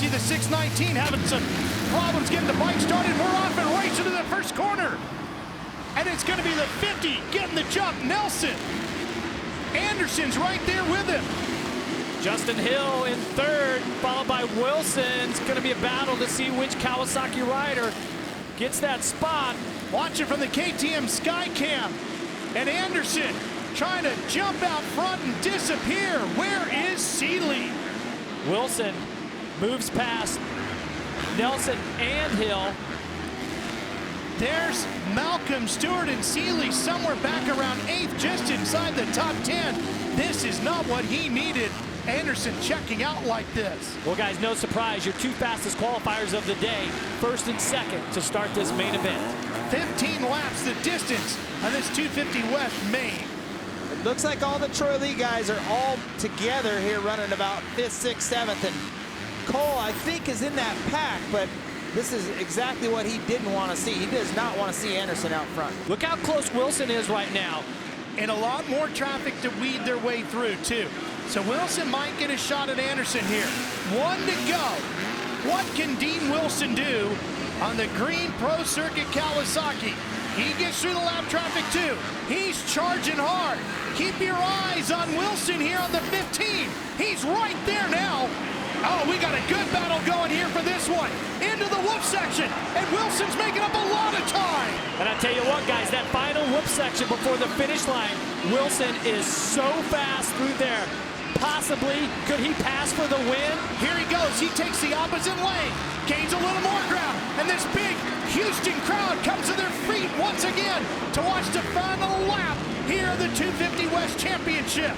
see the 619 having some problems getting the bike started. We're off and racing to the first corner. And it's going to be the 50 getting the jump. Nelson. Anderson's right there with him. Justin Hill in third, followed by Wilson. It's going to be a battle to see which Kawasaki rider gets that spot. Watching from the KTM Skycam. And Anderson trying to jump out front and disappear. Where is Seeley? Wilson moves past Nelson and Hill. There's Malcolm, Stewart, and Seeley somewhere back around 8th, just inside the top 10. This is not what he needed. Anderson checking out like this. Well, guys, no surprise. Your two fastest qualifiers of the day, first and second, to start this main event. 15 laps the distance on this 250 West main. It looks like all the Troy Lee guys are all together here running about 5th, 6th, 7th. And Cole, I think, is in that pack, but this is exactly what he didn't want to see. He does not want to see Anderson out front. Look how close Wilson is right now. And a lot more traffic to weed their way through, too. So Wilson might get a shot at Anderson here. 1 to go. What can Dean Wilson do on the Green Pro Circuit Kawasaki? He gets through the lap traffic, too. He's charging hard. Keep your eyes on Wilson here on the 15. He's right there now. Oh, we got a good battle going here for this one. Into the whoop section, and Wilson's making up a lot of time. And I tell you what, guys, that final whoop section before the finish line, Wilson is so fast through there. Possibly, could he pass for the win? Here he goes. He takes the opposite lane, gains a little more ground, and this big Houston crowd comes to their feet once again to watch the final lap here at the 250 West Championship.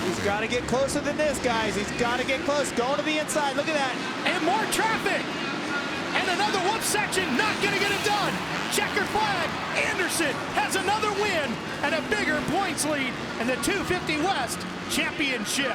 He's got to get closer than this, guys. He's got to get close. Going to the inside. Look at that. And more traffic. And another whoop section. Not going to get it done. Checker flag. Anderson has another win and a bigger points lead in the 250 West Championship.